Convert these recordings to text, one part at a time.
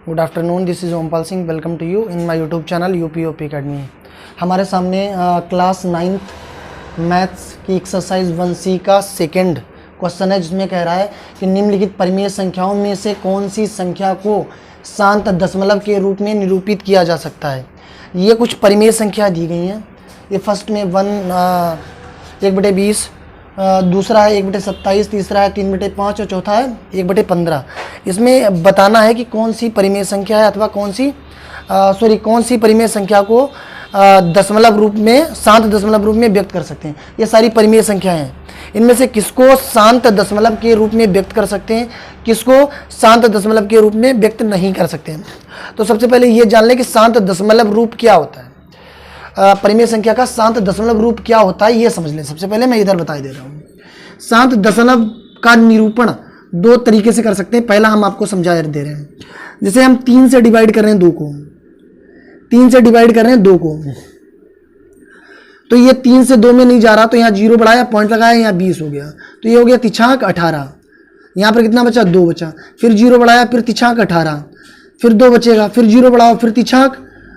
Good afternoon, this is Ompal Singh. Welcome to you in my YouTube channel UPOP academy. हमारे सामने class 9th maths की exercise 1C का second question है, जिसमें कह रहा है कि निम्नलिखित परिमेय संख्याओं में से कौन सी संख्या को शांत दशमलव के रूप में निरूपित किया जा सकता है। ये कुछ परिमेय संख्या दी गई हैं। ये फर्स्ट में 1/20, दूसरा है 1/27, तीसरा है 3/5 और चौथा है 1/15। इसमें बताना है कि कौन सी परिमेय संख्या है अथवा कौन सी परिमेय संख्या को दशमलव रूप में, शांत दशमलव रूप में व्यक्त कर सकते हैं। ये सारी परिमेय संख्याएं हैं। इनमें से किसको शांत दशमलव के रूप में व्यक्त कर सकते हैं, किसको शांत दशमलव के रूप में व्यक्त नहीं कर सकते हैं। तो सबसे पहले ये जान लें कि शांत दशमलव रूप क्या होता है। परिमेय संख्या का शांत दशमलव रूप क्या होता है, ये समझ लें। सबसे पहले मैं इधर बता दे रहा हूँ। शांत दशमलव का निरूपण दो तरीके से कर सकते हैं। पहला हम आपको समझा दे रहे हैं। जैसे हम 3 से डिवाइड कर रहे हैं 2 को, 3 से डिवाइड कर रहे हैं 2 को, तो ये 3 से 2 में नहीं जा रहा, तो यहाँ 0 बढ़ाया, पॉइंट लगाया, यहाँ 20 हो गया, तो ये हो गया तिछांक 18। यहाँ पर कितना बचा, 2 बचा, फिर 0 बढ़ाया, फिर तिछांक 18, फिर 2 बचेगा, फिर 0 बढ़ाओ, फिर तिछांक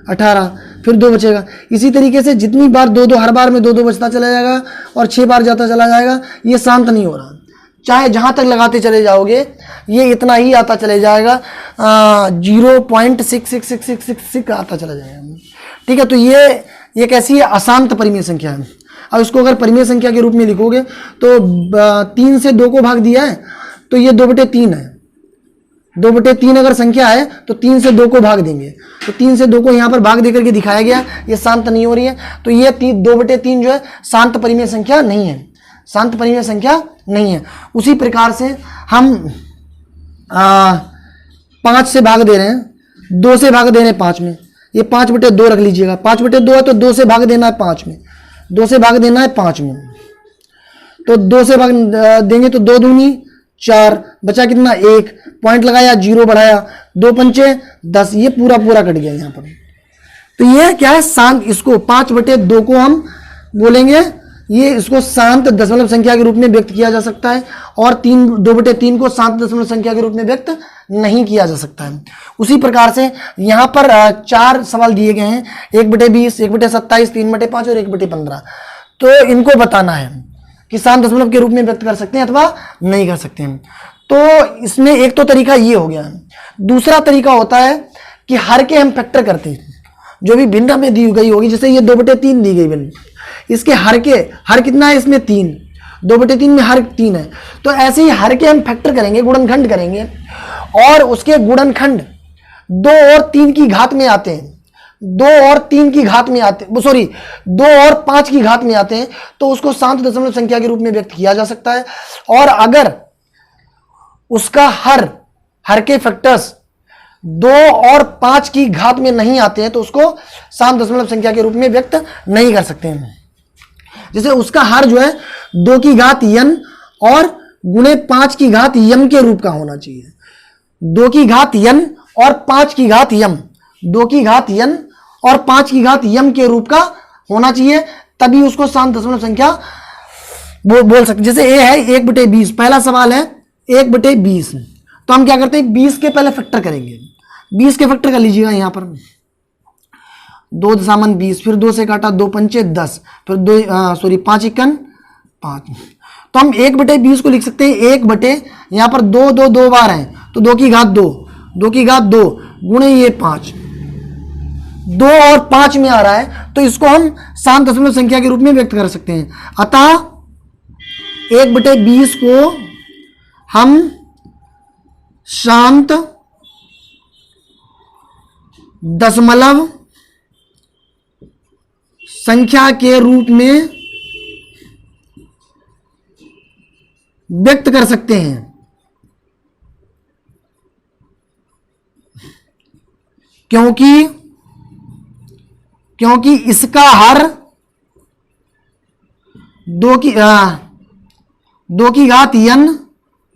18, फिर 2 बचेगा। इसी तरीके से जितनी बार 2-2, हर बार में 2-2 बचता चला जाएगा और 6 बार जाता चला जाएगा। ये शांत नहीं हो रहा। चाहे जहाँ तक लगाते चले जाओगे ये इतना ही आता चले जाएगा, 0.66666 आता चला जाएगा। ठीक है, तो ये कैसी है, अशांत परिमेय संख्या है। अब इसको अगर परिमेय संख्या के रूप में लिखोगे तो 3 से 2 को भाग दिया है तो ये 2/3 है। 2/3 अगर संख्या है तो 3 से 2 को भाग देंगे, तो 3 से 2 को यहाँ पर भाग देकर के दिखाया गया। ये शांत नहीं हो रही है, तो ये 2/3 जो है शांत परिमेय संख्या नहीं है, शांत परिमेय संख्या नहीं है। उसी प्रकार से हम 5 से भाग दे रहे हैं, 2 से भाग दे रहे हैं 5 में। ये 5/2 रख लीजिएगा। 5/2 है तो 2 से भाग देना है 5 में, 2 से भाग देना है 5 में, तो 2 से भाग देंगे तो 2 दूनी 4, बचा कितना 1, पॉइंट लगाया, 0 बढ़ाया, 2 पंचे 10, ये पूरा कट गया यहाँ पर। तो ये क्या है, शांत। इसको 5/2 को हम बोलेंगे, ये इसको शांत दशमलव संख्या के रूप में व्यक्त किया जा सकता है, और 2/3 को शांत दशमलव संख्या के रूप में व्यक्त नहीं किया जा सकता है। उसी प्रकार से यहाँ पर 4 सवाल दिए गए हैं, 1/20, 1/27, 3/5 और 1/15। तो इनको बताना है कि शांत दशमलव के रूप में व्यक्त कर सकते हैं अथवा नहीं कर सकते हैं। तो इसमें एक तो तरीका ये हो गया। दूसरा तरीका होता है कि हर के हम फैक्टर करते हैं, जो भी भिन्न में दी गई होगी। जैसे ये 2/3 दी गई बनी, इसके हर कितना है, इसमें 3, 2/3 में हर 3 है। तो ऐसे ही हर के हम फैक्टर करेंगे, गुणनखंड करेंगे, और उसके गुणनखंड 2 और 3 की घात में आते हैं, 2 और 3 की घात में आते हैं, 2 और 5 की घात में आते हैं, तो उसको शांत दशमलव संख्या के रूप में व्यक्त किया जा सकता है। और अगर उसका हर के फैक्टर्स 2 और 5 की घात में नहीं आते हैं तो उसको शांत दशमलव संख्या के रूप में व्यक्त नहीं कर सकते हैं। जैसे उसका हर जो है 2 की घात n और गुणे 5 की घात m के रूप का होना चाहिए। 2 की घात n और 5 की घात m, 2 की घात n और 5 की घात m के रूप का होना चाहिए, तभी उसको शांत दशमलव संख्या बोल सकते। जैसे ये है 1/20, पहला सवाल है 1/20, तो हम क्या करते हैं, 20 के पहले फैक्टर करेंगे। 20 के फैक्टर कर लीजिएगा। यहाँ पर 2 दशामन 20, फिर 2 से काटा, 2 पंचे 10, फिर 5 एकन 5। तो हम 1/20 को लिख सकते हैं 1 यहाँ पर 2 बार है, तो 2 की घात 2 गुणे ये 5, 2 और 5 में आ रहा है, तो इसको हम शांत दशमलव संख्या के रूप में व्यक्त कर सकते हैं। अतः 1/20 को हम शांत दशमलव संख्या के रूप में व्यक्त कर सकते हैं, क्योंकि इसका हर 2 की घात n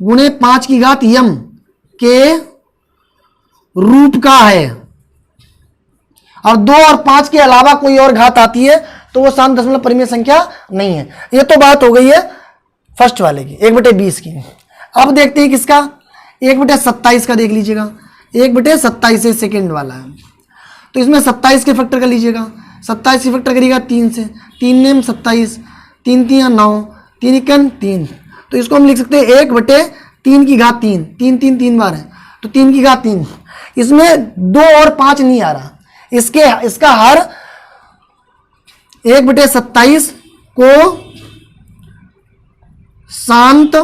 गुणे 5 की घात m के रूप का है, और 2 और 5 के अलावा कोई और घात आती है तो वो शांत दशमलव परिमेय संख्या नहीं है। ये तो बात हो गई है फर्स्ट वाले की, 1/20 की। अब देखते हैं किसका, 1/27 का देख लीजिएगा। 1/27 सेकेंड वाला है। तो इसमें 27 के फैक्टर कर लीजिएगा, 27 के फैक्टर करिएगा 3 से, 3 नेम 27, 3 3 9, 3 इकन 3। तो इसको हम लिख सकते हैं 1/3 की घात 3, 3 3 3 बार है तो 3 की घात 3। इसमें 2 और 5 नहीं आ रहा, इसका हर 1/27 को शांत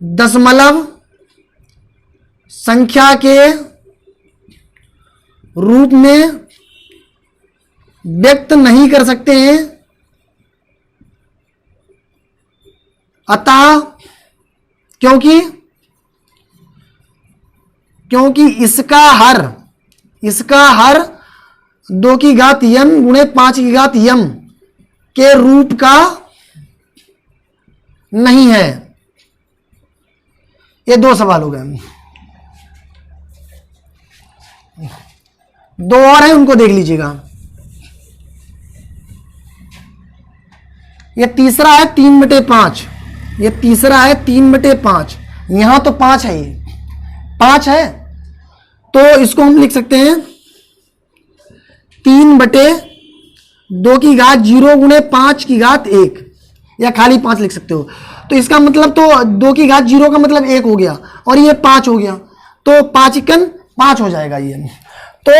दशमलव संख्या के रूप में व्यक्त नहीं कर सकते हैं, अतः क्योंकि इसका हर 2 की घात m गुणे 5 की घात m के रूप का नहीं है। ये 2 सवाल हो गए, 2 और हैं, उनको देख लीजिएगा। ये तीसरा है 3/5, ये तीसरा है 3/5। यहां तो 5 है, ये 5 है तो इसको हम लिख सकते हैं 3/2 की घात 0 गुणे 5 की घात 1, या खाली 5 लिख सकते हो। तो इसका मतलब तो 2 की घात 0 का मतलब 1 हो गया और ये 5 हो गया, तो 5 इकन 5 हो जाएगा ये। तो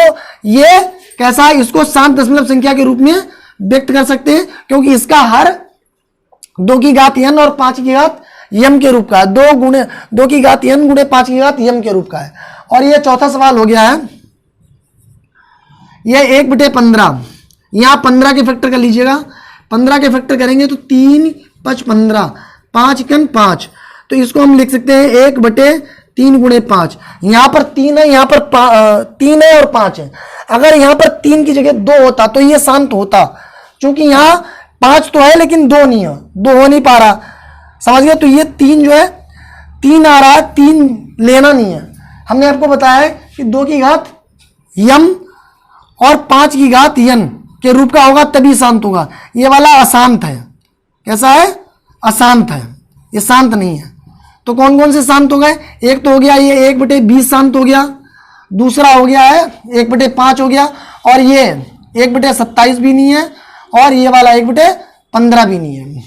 ये कैसा है, इसको शांत दशमलव संख्या के रूप में व्यक्त कर सकते हैं क्योंकि इसका हर 2 की घात n और 5 की घात m के रूप का है, 2 की घात n गुणे 5 की घात m के रूप का है। और ये चौथा सवाल हो गया है, ये 1/15, यहां 15 के फैक्टर कर लीजिएगा, 15 के फैक्टर करेंगे तो 3 5 15, 5 इकन 5। तो इसको हम लिख सकते हैं 1/3 गुणे 5। यहां पर 3 है, यहां पर 3 है और 5 है। अगर यहां पर 3 की जगह 2 होता तो ये शांत होता, क्योंकि यहां 5 तो है लेकिन 2 नहीं है, 2 हो नहीं पा रहा, समझ गए। तो ये 3 जो है 3 आ रहा है, 3 लेना नहीं है। हमने आपको बताया है कि 2 की घात m और 5 की घात n के रूप का होगा तभी शांत होगा। ये वाला अशांत है, कैसा है, अशांत है, ये शांत नहीं है। तो कौन कौन से शांत हो गए, एक तो हो गया ये 1/20 शांत हो गया, दूसरा हो गया है 1/5 हो गया, और ये 1/27 भी नहीं है, और ये वाला 1/15 भी नहीं है।